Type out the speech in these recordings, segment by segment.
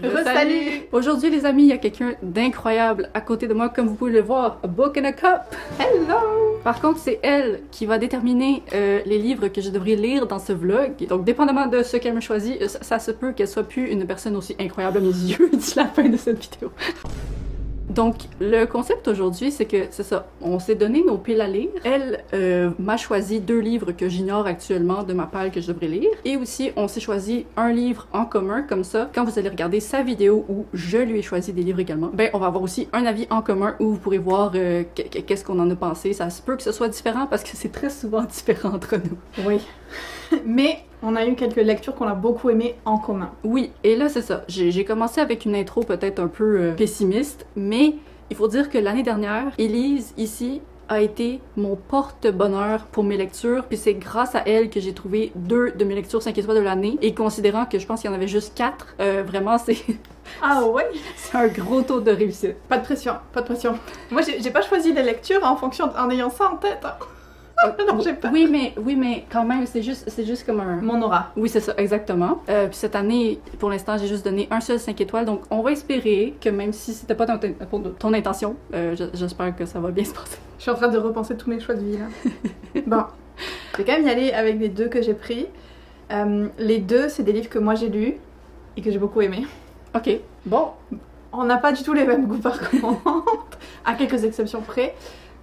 Salut! Aujourd'hui les amis, il y a quelqu'un d'incroyable à côté de moi, comme vous pouvez le voir, a book and a cup! Hello! Par contre, c'est elle qui va déterminer les livres que je devrais lire dans ce vlog. Donc, dépendamment de ce qu'elle me choisit, ça se peut qu'elle soit plus une personne aussi incroyable à mes yeux d'ici la fin de cette vidéo. Donc, le concept aujourd'hui, c'est que, c'est ça, on s'est donné nos piles à lire. Elle m'a choisi 2 livres que j'ignore actuellement de ma pile que je devrais lire. Et aussi, on s'est choisi un livre en commun, comme ça, quand vous allez regarder sa vidéo où je lui ai choisi des livres également, ben, on va avoir aussi un avis en commun où vous pourrez voir qu'est-ce qu'on en a pensé. Ça se peut que ce soit différent parce que c'est très souvent différent entre nous. Oui. Mais on a eu quelques lectures qu'on a beaucoup aimées en commun. Oui, et là c'est ça. J'ai commencé avec une intro peut-être un peu pessimiste, mais il faut dire que l'année dernière, Élise ici a été mon porte-bonheur pour mes lectures, puis c'est grâce à elle que j'ai trouvé 2 de mes lectures 5 étoiles de l'année, et considérant que je pense qu'il y en avait juste 4, vraiment c'est... Ah ouais? C'est un gros taux de réussite. Pas de pression, pas de pression. Moi j'ai pas choisi les lectures en ayant ça en tête. Non, j'ai pas. Oui, mais quand même, c'est juste comme un... Mon aura. Oui, c'est ça, exactement. Puis cette année, pour l'instant, j'ai juste donné un seul 5 étoiles, donc on va espérer que même si c'était pas ton intention, j'espère que ça va bien se passer. Je suis en train de repenser tous mes choix de vie là. Bon, je vais quand même y aller avec les 2 que j'ai pris. Les 2, c'est des livres que moi j'ai lus et que j'ai beaucoup aimés. Ok, bon. On n'a pas du tout les mêmes goûts par contre, à quelques exceptions près.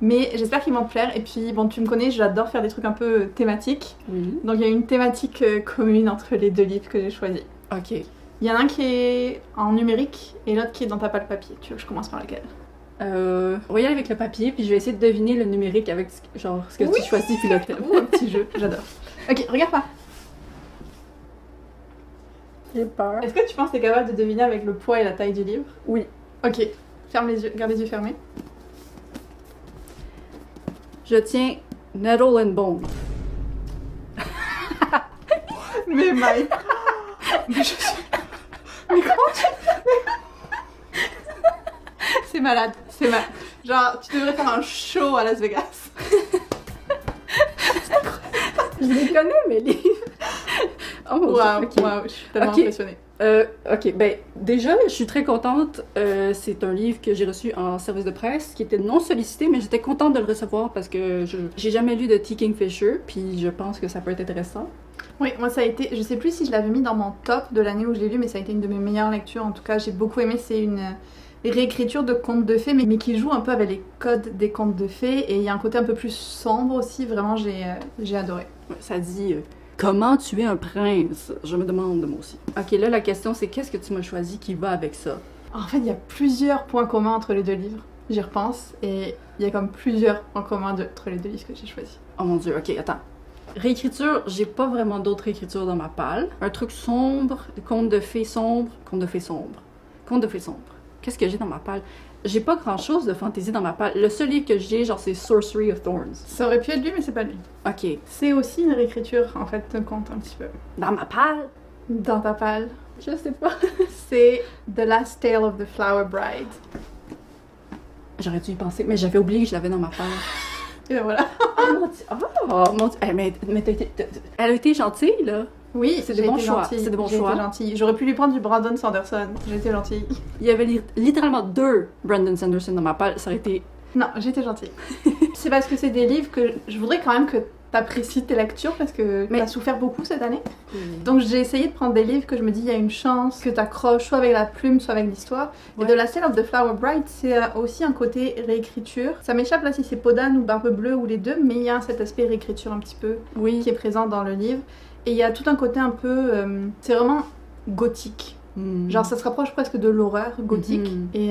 Mais j'espère qu'ils vont te plaire. Et puis, bon, tu me connais, j'adore faire des trucs un peu thématiques. Oui. Donc, il y a une thématique commune entre les 2 livres que j'ai choisis. Ok. Il y en a un qui est en numérique et l'autre qui est dans ta palle papier. Tu veux que je commence par lequel? On va y aller avec le papier, puis je vais essayer de deviner le numérique avec genre ce que Oui. tu choisis, puis le thème. Ouh, un petit jeu, j'adore. Ok, regarde pas. J'ai peur. Est-ce que tu penses que t'es capable de deviner avec le poids et la taille du livre? Oui. Ok, ferme les yeux, garde les yeux fermés. Je tiens Nettle and Bone. Mais Mike. Mais je suis... Mais comment tu... C'est malade, c'est malade. Genre, tu devrais faire un show à Las Vegas. Je les connais, mes livres. Oh mon Waouh, Dieu. Ok. waouh, je suis tellement Ok. impressionnée. Ok, ben déjà, je suis très contente. C'est un livre que j'ai reçu en service de presse, qui était non sollicité, mais j'étais contente de le recevoir parce que j'ai jamais lu de T. Kingfisher, puis je pense que ça peut être intéressant. Oui, moi ça a été, je sais plus si je l'avais mis dans mon top de l'année où je l'ai lu, mais ça a été une de mes meilleures lectures. En tout cas, j'ai beaucoup aimé. C'est une réécriture de contes de fées, mais qui joue un peu avec les codes des contes de fées, et il y a un côté un peu plus sombre aussi. Vraiment, j'ai adoré. Ouais, ça dit comment tuer un prince. Je me demande moi aussi. Ok, là la question c'est qu'est-ce que tu m'as choisi qui va avec ça? En fait, il y a plusieurs points communs entre les 2 livres. J'y repense, et il y a comme plusieurs points communs entre les 2 livres que j'ai choisis. Oh mon dieu, ok, attends. Réécriture, j'ai pas vraiment d'autres réécritures dans ma palle. Un truc sombre, conte de fées sombre, conte de fées sombre, conte de fées sombre. Qu'est-ce que j'ai dans ma palle? J'ai pas grand chose de fantasy dans ma palle. Le seul livre que j'ai, genre, c'est Sorcery of Thorns. Ça aurait pu être lui, mais c'est pas lui. Ok. C'est aussi une réécriture, en fait, d'un conte un petit peu. Dans ma palle? Dans ta palle, Je sais pas. c'est The Last Tale of the Flower Bride. J'aurais dû y penser, mais j'avais oublié que je l'avais dans ma palle. Et ben voilà. Oh mon dieu. Oh mon dieu. Eh, mais elle a été gentille, là. Oui, C'est des j'ai bons été choix, gentille. c'est des bons J'ai choix. été gentille. J'aurais pu lui prendre du Brandon Sanderson. J'ai été gentille. Il y avait littéralement 2 Brandon Sanderson dans ma palle. Ça aurait été... Non, j'étais gentille. C'est parce que c'est des livres que je voudrais quand même que t'apprécies tes lectures parce que Mais- t'as souffert beaucoup cette année. Donc j'ai essayé de prendre des livres que je me dis il y a une chance que t'accroches soit avec la plume, soit avec l'histoire. Ouais. Et de la Tale of the Flower Bride, c'est aussi un côté réécriture. Ça m'échappe là si c'est Podane ou Barbe Bleue ou les 2, mais il y a cet aspect réécriture un petit peu Oui. qui est présent dans le livre. Et il y a tout un côté un peu... c'est vraiment gothique. Hmm. Genre ça se rapproche presque de l'horreur gothique. Mhm. Et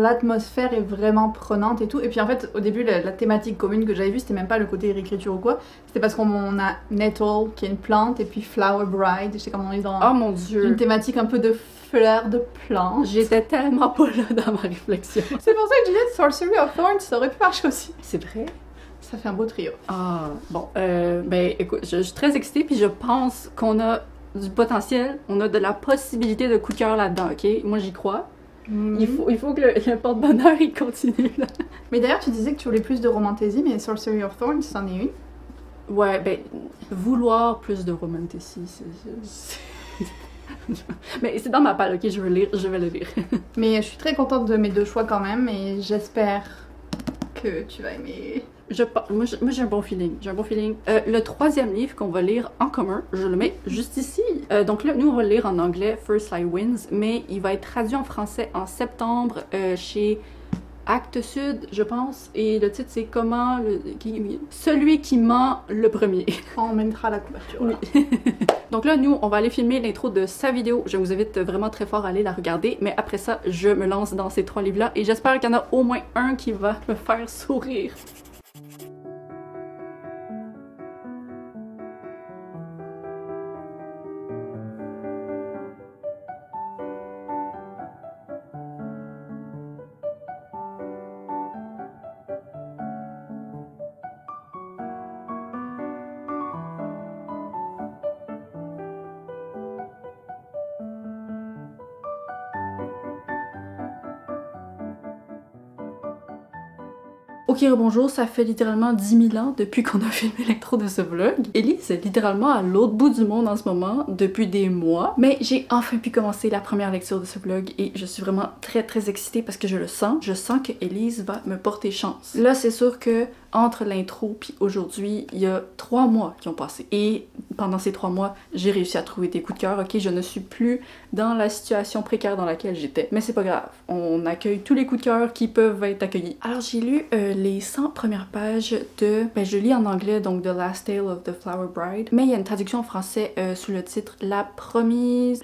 l'atmosphère est vraiment prenante et tout. Et puis en fait, au début, la thématique commune que j'avais vue, c'était même pas le côté réécriture ou quoi. C'était parce qu'on a Nettle, qui est une plante, et puis Flower Bride. Je sais comment on est dans Oh mon une dieu. thématique un peu de fleurs, de plantes. J'étais tellement pas là dans ma réflexion. C'est pour ça que je disais Sorcery of Thorns, ça aurait pu marcher aussi. C'est vrai? Ça fait un beau trio. Ah, bon. Ben, écoute, je suis très excitée, puis je pense qu'on a du potentiel, on a de la possibilité de coup de cœur là-dedans, ok? Moi, j'y crois. Il faut que le porte-bonheur, il continue, là. Mais d'ailleurs, tu disais que tu voulais plus de romantasy, mais Sorcery of Thorns, c'en est une. Ouais, ben, vouloir plus de romantasy, Mais c'est dans ma palle, ok, je vais le lire. Mais je suis très contente de mes deux choix quand même et j'espère que tu vas aimer. Moi j'ai un bon feeling, le troisième livre qu'on va lire en commun, je le mets juste ici. Donc là, nous on va le lire en anglais, First Light Wins, mais il va être traduit en français en septembre chez Actes Sud, je pense, et le titre c'est Celui qui ment le premier. On mettra la couverture. Oui. Donc là, nous, on va aller filmer l'intro de sa vidéo. Je vous invite vraiment très fort à aller la regarder, mais après ça, je me lance dans ces 3 livres-là et j'espère qu'il y en a au moins un qui va me faire sourire. Ok, bonjour, ça fait littéralement 10 000 ans depuis qu'on a filmé l'intro de ce vlog. Elise est littéralement à l'autre bout du monde en ce moment, depuis des mois. Mais j'ai enfin pu commencer la première lecture de ce vlog et je suis vraiment très excitée parce que je le sens. Je sens que Elise va me porter chance. Là, c'est sûr que entre l'intro puis aujourd'hui, il y a 3 mois qui ont passé. Et pendant ces 3 mois, j'ai réussi à trouver des coups de cœur. Ok, je ne suis plus dans la situation précaire dans laquelle j'étais. Mais c'est pas grave. On accueille tous les coups de cœur qui peuvent être accueillis. Alors j'ai lu les 100 premières pages de... je lis en anglais, donc The Last Tale of the Flower Bride. Mais il y a une traduction en français sous le titre La promise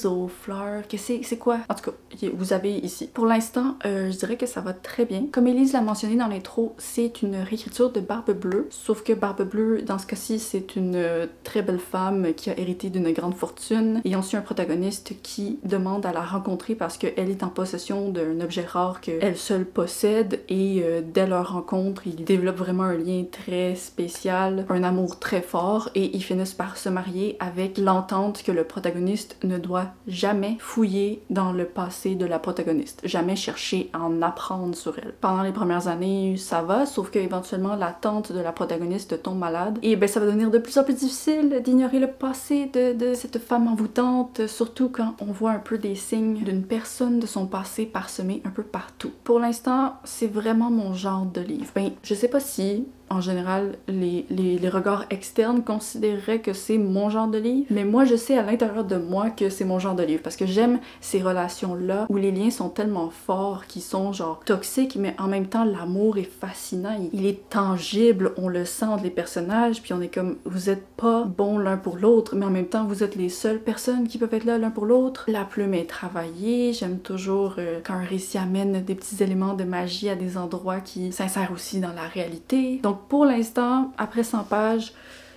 aux fleurs. C'est quoi? En tout cas, vous avez ici. Pour l'instant, je dirais que ça va très bien. Comme Elise l'a mentionné dans l'intro, c'est une réécriture de Barbe Bleue. Sauf que Barbe Bleue, dans ce cas-ci, c'est une très belle femme qui a hérité d'une grande fortune. Et ensuite un protagoniste qui demande à la rencontrer parce qu'elle est en possession d'un objet rare qu'elle seule possède. Et dès leur rencontre, ils développent vraiment un lien très spécial, un amour très fort. Et ils finissent par se marier avec l'entente que le protagoniste ne doit jamais fouiller dans le passé de la protagoniste. Jamais chercher à en apprendre sur elle. Pendant les premières années, ça va, sauf que éventuellement la tante de la protagoniste tombe malade et ça va devenir de plus en plus difficile d'ignorer le passé de cette femme envoûtante, surtout quand on voit un peu des signes d'une personne de son passé parsemés un peu partout. Pour l'instant, c'est vraiment mon genre de livre. Je sais pas si en général, les regards externes considéreraient que c'est mon genre de livre, mais moi je sais à l'intérieur de moi que c'est mon genre de livre parce que j'aime ces relations-là où les liens sont tellement forts qu'ils sont genre toxiques, mais en même temps l'amour est fascinant, il est tangible, on le sent entre les personnages, puis on est comme vous êtes pas bons l'un pour l'autre, mais en même temps vous êtes les seules personnes qui peuvent être là l'un pour l'autre. La plume est travaillée, j'aime toujours quand un récit amène des petits éléments de magie à des endroits qui s'insèrent aussi dans la réalité. Donc pour l'instant, après 100 pages,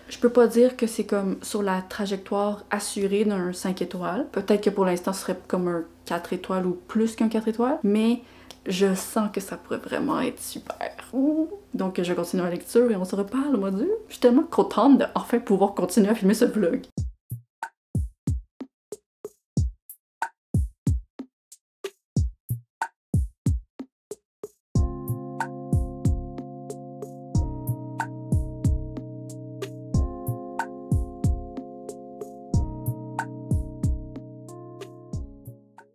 je peux pas dire que c'est comme sur la trajectoire assurée d'un 5 étoiles. Peut-être que pour l'instant, ce serait comme un 4 étoiles ou plus qu'un 4 étoiles, mais je sens que ça pourrait vraiment être super. Donc je continue la lecture et on se reparle, mon Dieu. Je suis tellement contente de enfin pouvoir continuer à filmer ce vlog.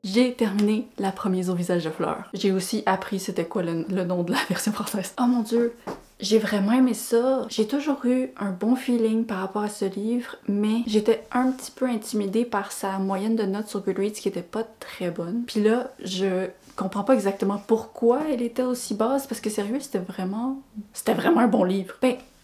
J'ai terminé La Promise au visage de fleurs. J'ai aussi appris c'était quoi le nom de la version française. Oh mon dieu, j'ai vraiment aimé ça. J'ai toujours eu un bon feeling par rapport à ce livre, mais j'étais un petit peu intimidée par sa moyenne de notes sur Goodreads qui était pas très bonne. Puis là, je comprends pas exactement pourquoi elle était aussi basse, parce que sérieux, c'était vraiment un bon livre.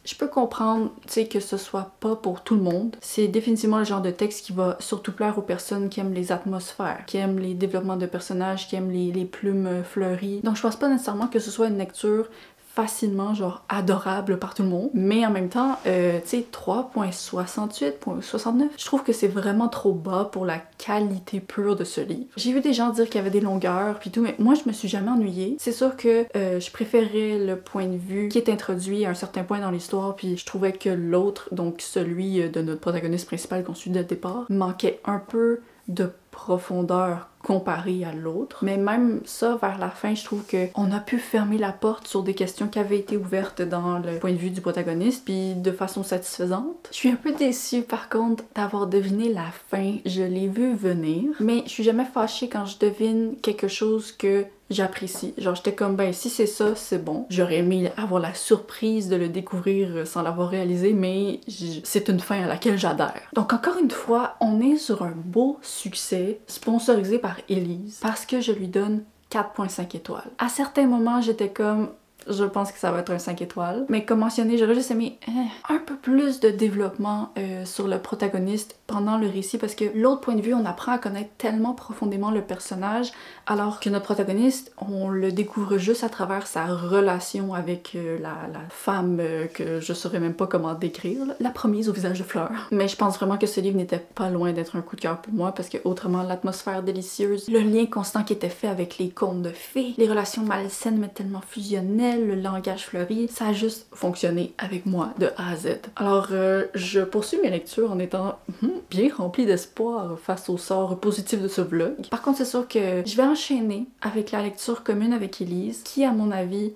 Je peux comprendre, tu sais, que ce soit pas pour tout le monde. C'est définitivement le genre de texte qui va surtout plaire aux personnes qui aiment les atmosphères, qui aiment les développements de personnages, qui aiment les plumes fleuries. Donc je pense pas nécessairement que ce soit une lecture facilement genre adorable par tout le monde, mais en même temps tu sais 3.68, 3.69, je trouve que c'est vraiment trop bas pour la qualité pure de ce livre. J'ai vu des gens dire qu'il y avait des longueurs puis tout, mais moi je me suis jamais ennuyée. C'est sûr que je préférais le point de vue qui est introduit à un certain point dans l'histoire, puis je trouvais que l'autre, donc celui de notre protagoniste principal qu'on suit dès le départ, manquait un peu de profondeur comparé à l'autre. Mais même ça, vers la fin, je trouve qu'on a pu fermer la porte sur des questions qui avaient été ouvertes dans le point de vue du protagoniste, puis de façon satisfaisante. Je suis un peu déçue par contre d'avoir deviné la fin. Je l'ai vu venir, mais je suis jamais fâchée quand je devine quelque chose que j'apprécie. Genre j'étais comme ben si c'est ça, c'est bon. J'aurais aimé avoir la surprise de le découvrir sans l'avoir réalisé, mais c'est une fin à laquelle j'adhère. Donc encore une fois, on est sur un beau succès sponsorisé par Elise parce que je lui donne 4.5 étoiles. À certains moments, j'étais comme je pense que ça va être un 5 étoiles. Mais comme mentionné, j'aurais juste aimé un peu plus de développement sur le protagoniste pendant le récit parce que l'autre point de vue, on apprend à connaître tellement profondément le personnage alors que notre protagoniste, on le découvre juste à travers sa relation avec la femme que je saurais même pas comment décrire, la promise au visage de fleurs. Mais je pense vraiment que ce livre n'était pas loin d'être un coup de cœur pour moi parce que autrement, l'atmosphère délicieuse, le lien constant qui était fait avec les contes de fées, les relations malsaines mais tellement fusionnelles, le langage fleuri, ça a juste fonctionné avec moi de A à Z. Alors je poursuis mes lectures en étant bien remplie d'espoir face au sort positif de ce vlog. Par contre c'est sûr que je vais enchaîner avec la lecture commune avec Elise qui à mon avis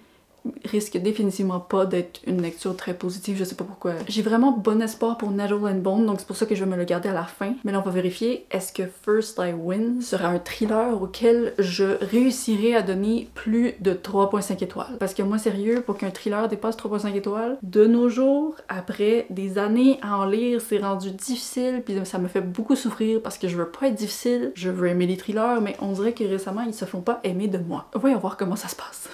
risque définitivement pas d'être une lecture très positive, je sais pas pourquoi. J'ai vraiment bon espoir pour Nettle and Bone, donc c'est pour ça que je vais me le garder à la fin. Mais là on va vérifier, est-ce que First I Win sera un thriller auquel je réussirai à donner plus de 3.5 étoiles? Parce que moi sérieux, pour qu'un thriller dépasse 3.5 étoiles, de nos jours, après des années à en lire, c'est rendu difficile, puis ça me fait beaucoup souffrir parce que je veux pas être difficile, je veux aimer les thrillers, mais on dirait que récemment ils se font pas aimer de moi. Voyons voir comment ça se passe.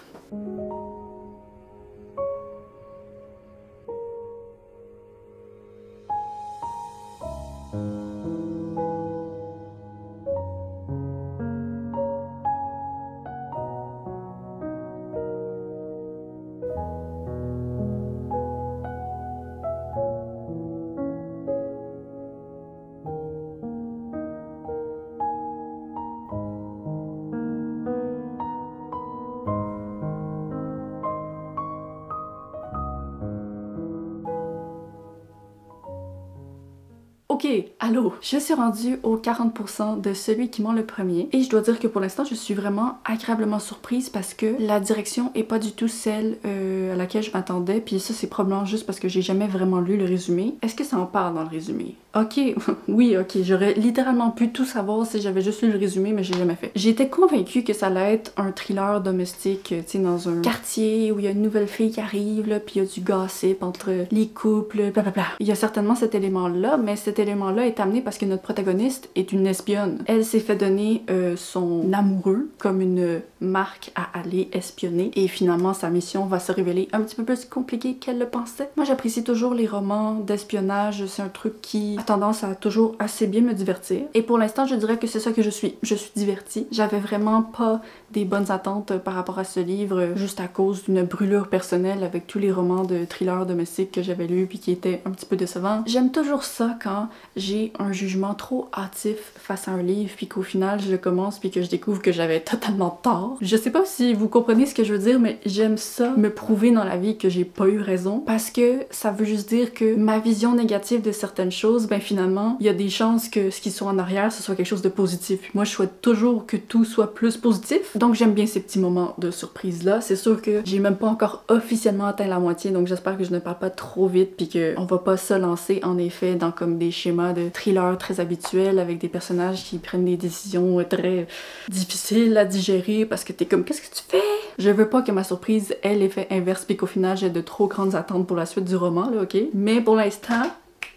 Ok, allô, je suis rendue au 40% de celui qui ment le premier et je dois dire que pour l'instant je suis vraiment agréablement surprise parce que la direction est pas du tout celle à laquelle je m'attendais, puis ça c'est probablement juste parce que j'ai jamais vraiment lu le résumé. Est-ce que ça en parle dans le résumé? Ok, oui ok, j'aurais littéralement pu tout savoir si j'avais juste lu le résumé mais j'ai jamais fait. J'étais convaincue que ça allait être un thriller domestique, tu sais, dans un quartier où il y a une nouvelle fille qui arrive là, puis il y a du gossip entre les couples, blablabla. Il y a certainement cet élément là, mais cet élément-là est amené parce que notre protagoniste est une espionne. Elle s'est fait donner son amoureux comme une marque à aller espionner et finalement sa mission va se révéler un petit peu plus compliquée qu'elle le pensait. Moi j'apprécie toujours les romans d'espionnage, c'est un truc qui a tendance à toujours assez bien me divertir et pour l'instant je dirais que c'est ça que je suis. Je suis divertie. J'avais vraiment pas des bonnes attentes par rapport à ce livre juste à cause d'une brûlure personnelle avec tous les romans de thriller domestique que j'avais lus puis qui étaient un petit peu décevants. J'aime toujours ça quand j'ai un jugement trop hâtif face à un livre puis qu'au final je le commence puis que je découvre que j'avais totalement tort. Je sais pas si vous comprenez ce que je veux dire mais j'aime ça me prouver dans la vie que j'ai pas eu raison parce que ça veut juste dire que ma vision négative de certaines choses, ben finalement il y a des chances que ce qui soit en arrière ce soit quelque chose de positif. Moi je souhaite toujours que tout soit plus positif donc j'aime bien ces petits moments de surprise là. C'est sûr que j'ai même pas encore officiellement atteint la moitié donc j'espère que je ne parle pas trop vite puis qu'on va pas se lancer en effet dans comme des schémas de thriller très habituels avec des personnages qui prennent des décisions très difficiles à digérer parce que t'es comme qu'est-ce que tu fais? Je veux pas que ma surprise ait l'effet inverse puis qu'au final j'ai de trop grandes attentes pour la suite du roman là, ok? Mais pour l'instant,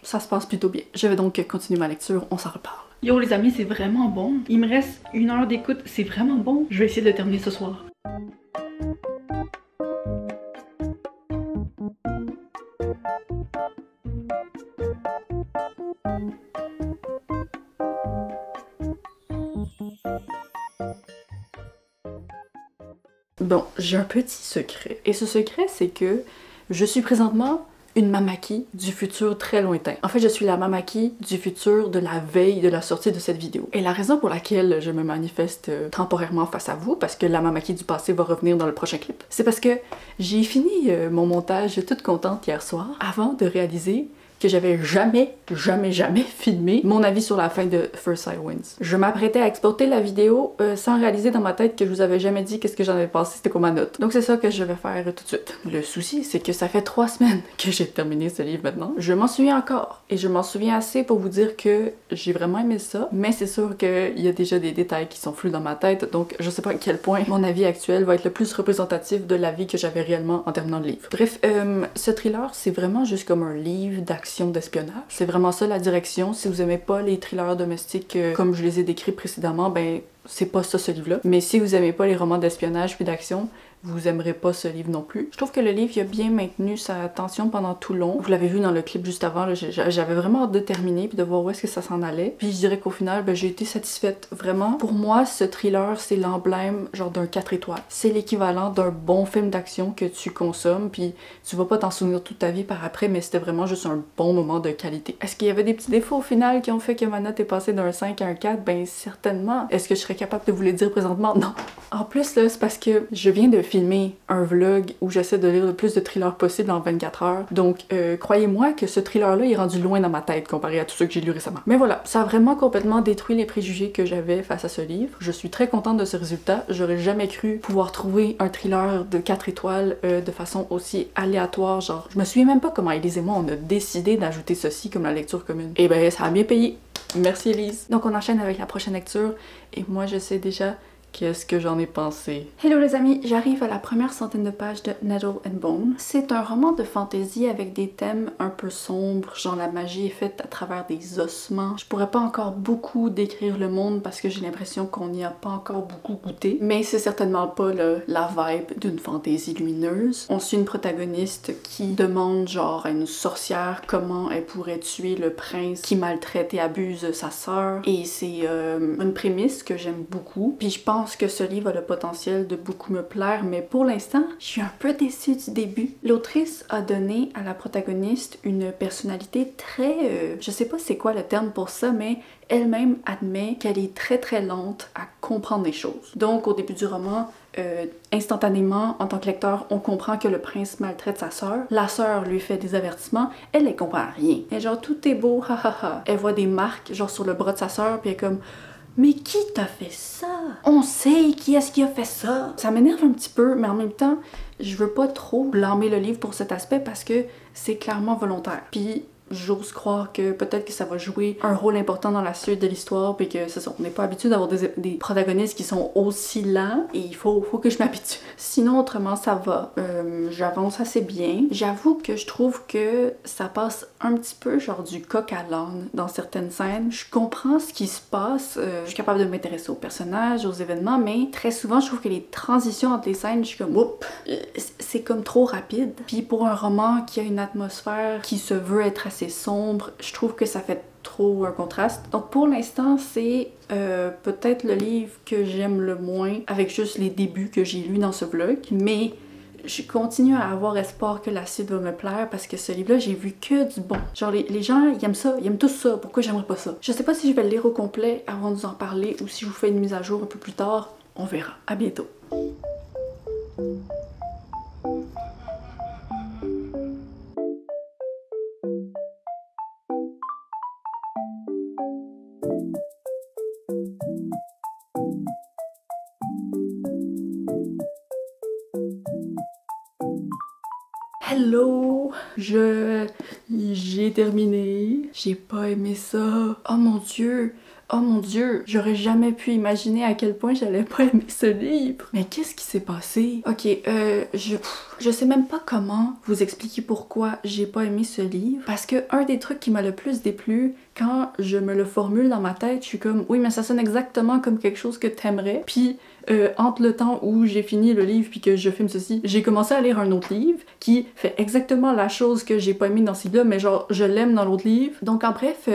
ça se passe plutôt bien. Je vais donc continuer ma lecture, on s'en reparle. Yo les amis, c'est vraiment bon. Il me reste 1 heure d'écoute, c'est vraiment bon. Je vais essayer de le terminer ce soir. Bon, j'ai un petit secret. Et ce secret, c'est que je suis présentement une Mamaki du futur très lointain. En fait, je suis la Mamaki du futur de la veille de la sortie de cette vidéo. Et la raison pour laquelle je me manifeste temporairement face à vous, parce que la Mamaki du passé va revenir dans le prochain clip, c'est parce que j'ai fini mon montage toute contente hier soir avant de réaliser que j'avais jamais filmé mon avis sur la fin de First Sight Wins. Je m'apprêtais à exporter la vidéo sans réaliser dans ma tête que je vous avais jamais dit qu'est-ce que j'en avais pensé, c'était quoi ma note. Donc c'est ça que je vais faire tout de suite. Le souci, c'est que ça fait 3 semaines que j'ai terminé ce livre maintenant. Je m'en souviens encore, et je m'en souviens assez pour vous dire que j'ai vraiment aimé ça, mais c'est sûr qu'il y a déjà des détails qui sont flous dans ma tête, donc je sais pas à quel point mon avis actuel va être le plus représentatif de l'avis que j'avais réellement en terminant le livre. Bref, ce thriller, c'est vraiment juste comme un livre d'action d'espionnage. C'est vraiment ça la direction. Si vous aimez pas les thrillers domestiques comme je les ai décrits précédemment, ben c'est pas ça ce livre-là. Mais si vous aimez pas les romans d'espionnage puis d'action, vous aimerez pas ce livre non plus. Je trouve que le livre il a bien maintenu sa tension pendant tout le long. Vous l'avez vu dans le clip juste avant, j'avais vraiment hâte de terminer puis de voir où est-ce que ça s'en allait. Puis je dirais qu'au final, ben, j'ai été satisfaite. Vraiment, pour moi, ce thriller, c'est l'emblème genre d'un 4 étoiles. C'est l'équivalent d'un bon film d'action que tu consommes puis tu vas pas t'en souvenir toute ta vie par après, mais c'était vraiment juste un bon moment de qualité. Est-ce qu'il y avait des petits défauts au final qui ont fait que ma note est passée d'un 5 à un 4? Ben certainement. Est-ce que je serais capable de vous les dire présentement? Non. En plus là, c'est parce que je viens de filmer un vlog où j'essaie de lire le plus de thrillers possible en 24 heures. Donc, croyez-moi que ce thriller-là est rendu loin dans ma tête comparé à tout ce que j'ai lu récemment. Mais voilà, ça a vraiment complètement détruit les préjugés que j'avais face à ce livre. Je suis très contente de ce résultat. J'aurais jamais cru pouvoir trouver un thriller de 4 étoiles de façon aussi aléatoire. Genre, je me souviens même pas comment Elise et moi on a décidé d'ajouter ceci comme la lecture commune. Et ben, ça a bien payé. Merci Elise. Donc, on enchaîne avec la prochaine lecture. Et moi, je sais déjà qu'est-ce que j'en ai pensé? Hello les amis, j'arrive à la première centaine de pages de Nettle and Bone. C'est un roman de fantasy avec des thèmes un peu sombres, genre la magie est faite à travers des ossements. Je pourrais pas encore beaucoup décrire le monde parce que j'ai l'impression qu'on n'y a pas encore beaucoup goûté, mais c'est certainement pas la vibe d'une fantaisie lumineuse. On suit une protagoniste qui demande genre à une sorcière comment elle pourrait tuer le prince qui maltraite et abuse sa sœur, et c'est une prémisse que j'aime beaucoup. Puis je pense que ce livre a le potentiel de beaucoup me plaire, mais pour l'instant, je suis un peu déçue du début. L'autrice a donné à la protagoniste une personnalité très... je sais pas c'est quoi le terme pour ça, mais elle-même admet qu'elle est très lente à comprendre les choses. Donc au début du roman, instantanément, en tant que lecteur, on comprend que le prince maltraite sa sœur. La sœur lui fait des avertissements, elle comprend rien. Et genre tout est beau, ha. Elle voit des marques genre sur le bras de sa sœur, puis elle est comme... Mais qui t'a fait ça? On sait qui est-ce qui a fait ça. Ça m'énerve un petit peu, mais en même temps, je veux pas trop blâmer le livre pour cet aspect parce que c'est clairement volontaire. Puis j'ose croire que peut-être que ça va jouer un rôle important dans la suite de l'histoire, puis que c'est ça, on n'est pas habitué d'avoir des protagonistes qui sont aussi lents, et il faut que je m'habitue. Sinon, autrement, ça va. J'avance assez bien. J'avoue que je trouve que ça passe un petit peu genre du coq à l'âne dans certaines scènes. Je comprends ce qui se passe, je suis capable de m'intéresser aux personnages, aux événements, mais très souvent, je trouve que les transitions entre les scènes, je suis comme, oups, c'est comme trop rapide. Puis pour un roman qui a une atmosphère qui se veut être assez sombre, je trouve que ça fait trop un contraste. Donc pour l'instant, c'est peut-être le livre que j'aime le moins, avec juste les débuts que j'ai lus dans ce vlog, mais je continue à avoir espoir que la suite va me plaire parce que ce livre-là, j'ai vu que du bon. Genre les gens, ils aiment ça, ils aiment tous ça, pourquoi j'aimerais pas ça? Je sais pas si je vais le lire au complet avant de vous en parler ou si je vous fais une mise à jour un peu plus tard, on verra. À bientôt! Hello! J'ai terminé. J'ai pas aimé ça. Oh mon dieu! Oh mon dieu! J'aurais jamais pu imaginer à quel point j'allais pas aimer ce livre. Mais qu'est-ce qui s'est passé? Ok, je sais même pas comment vous expliquer pourquoi j'ai pas aimé ce livre. Parce que un des trucs qui m'a le plus déplu, quand je me le formule dans ma tête, je suis comme, oui, mais ça sonne exactement comme quelque chose que t'aimerais. Puis entre le temps où j'ai fini le livre puis que je filme ceci, j'ai commencé à lire un autre livre qui fait exactement la chose que j'ai pas aimé dans ce livre-là, mais genre je l'aime dans l'autre livre. Donc en bref,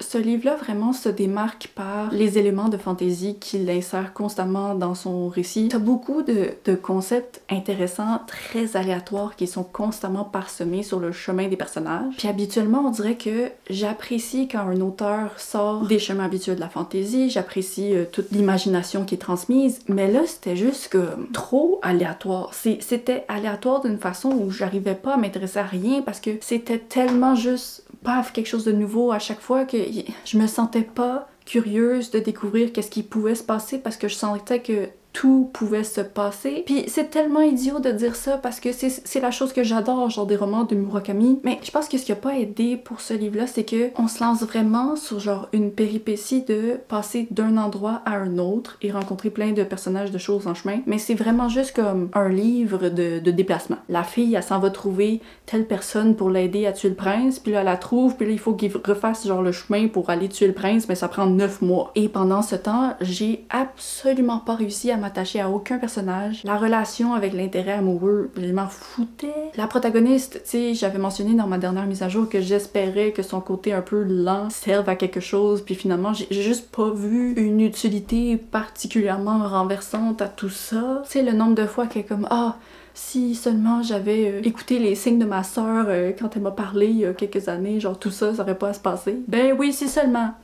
ce livre-là vraiment se démarque par les éléments de fantaisie qu'il insère constamment dans son récit. T'as beaucoup de concepts intéressants, très aléatoires, qui sont constamment parsemés sur le chemin des personnages. Puis habituellement, on dirait que j'apprécie quand un auteur sort des chemins habituels de la fantaisie, j'apprécie toute l'imagination qui est transmise, mais là c'était juste comme trop aléatoire. C'était aléatoire d'une façon où j'arrivais pas à m'intéresser à rien parce que c'était tellement juste paf, quelque chose de nouveau à chaque fois, que je me sentais pas curieuse de découvrir qu'est-ce qui pouvait se passer parce que je sentais que tout pouvait se passer. Puis c'est tellement idiot de dire ça parce que c'est la chose que j'adore, genre des romans de Murakami. Mais je pense que ce qui a pas aidé pour ce livre-là, c'est que on se lance vraiment sur genre une péripétie de passer d'un endroit à un autre et rencontrer plein de personnages, de choses en chemin. Mais c'est vraiment juste comme un livre de déplacement. La fille, elle s'en va trouver telle personne pour l'aider à tuer le prince, puis là elle la trouve, puis là il faut qu'il refasse genre le chemin pour aller tuer le prince, mais ça prend 9 mois. Et pendant ce temps, j'ai absolument pas réussi à m'attacher à aucun personnage. La relation avec l'intérêt amoureux, je m'en foutais. La protagoniste, tu sais, j'avais mentionné dans ma dernière mise à jour que j'espérais que son côté un peu lent serve à quelque chose, puis finalement, j'ai juste pas vu une utilité particulièrement renversante à tout ça. Tu sais, le nombre de fois qu'elle est comme « Ah, si seulement j'avais écouté les signes de ma sœur quand elle m'a parlé il y a quelques années, genre tout ça, ça aurait pas à se passer. » Ben oui, si seulement.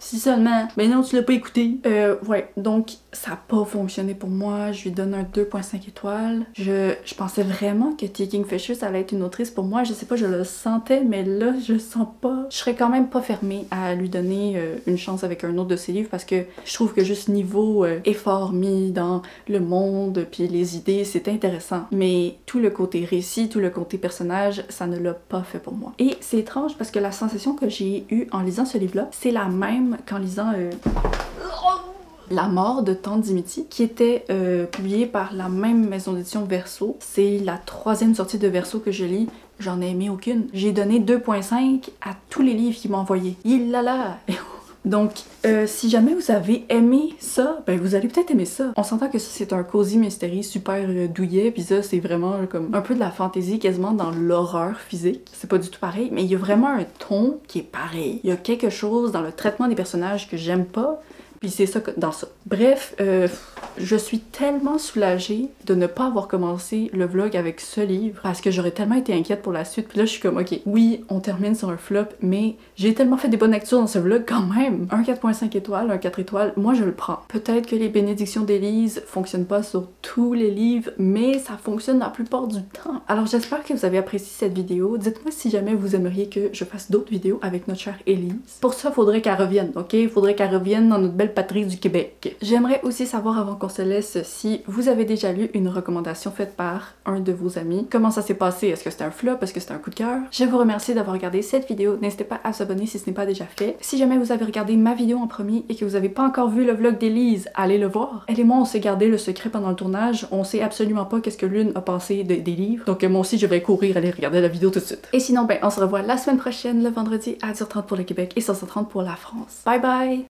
Ben non, tu l'as pas écouté. Ouais, donc ça a pas fonctionné pour moi. Je lui donne un 2.5 étoiles. Je pensais vraiment que Tia Kingfisher, ça allait être une autrice pour moi. Je sais pas, je le sentais, mais là, je le sens pas. Je serais quand même pas fermée à lui donner une chance avec un autre de ses livres parce que je trouve que juste niveau effort mis dans le monde puis les idées, c'est intéressant. Mais tout le côté récit, tout le côté personnage, ça ne l'a pas fait pour moi. Et c'est étrange parce que la sensation que j'ai eue en lisant ce livre-là, c'est la même qu'en lisant La mort de Tante Dimity, qui était publiée par la même maison d'édition Verso. C'est la 3e sortie de Verso que je lis. J'en ai aimé aucune. J'ai donné 2.5 à tous les livres qu'ils m'ont envoyés. Il là là! Donc, si jamais vous avez aimé ça, ben vous allez peut-être aimer ça. On s'entend que ça, c'est un cosy mystery super douillet, puis ça, c'est vraiment comme un peu de la fantaisie, quasiment dans l'horreur physique. C'est pas du tout pareil, mais il y a vraiment un ton qui est pareil. Il y a quelque chose dans le traitement des personnages que j'aime pas, puis c'est ça dans ça. Bref, je suis tellement soulagée de ne pas avoir commencé le vlog avec ce livre parce que j'aurais tellement été inquiète pour la suite. Puis là, je suis comme, ok, oui, on termine sur un flop, mais j'ai tellement fait des bonnes lectures dans ce vlog quand même. Un 4.5 étoiles, un 4 étoiles, moi je le prends. Peut-être que les bénédictions d'Élise fonctionnent pas sur tous les livres, mais ça fonctionne la plupart du temps. Alors j'espère que vous avez apprécié cette vidéo. Dites-moi si jamais vous aimeriez que je fasse d'autres vidéos avec notre chère Élise. Pour ça, faudrait qu'elle revienne, ok? Faudrait qu'elle revienne dans notre belle patrie du Québec. J'aimerais aussi savoir avant qu'on se laisse si vous avez déjà lu une recommandation faite par un de vos amis. Comment ça s'est passé? Est-ce que c'était un flop? Est-ce que c'était un coup de cœur? Je vous remercie d'avoir regardé cette vidéo. N'hésitez pas à vous abonner si ce n'est pas déjà fait. Si jamais vous avez regardé ma vidéo en premier et que vous n'avez pas encore vu le vlog d'Élise, allez le voir. Elle et moi, on s'est gardé le secret pendant le tournage. On sait absolument pas qu'est-ce que l'une a pensé des livres. Donc moi aussi, je vais courir aller regarder la vidéo tout de suite. Et sinon, ben, on se revoit la semaine prochaine, le vendredi à 10h30 pour le Québec et 16h30 pour la France. Bye bye!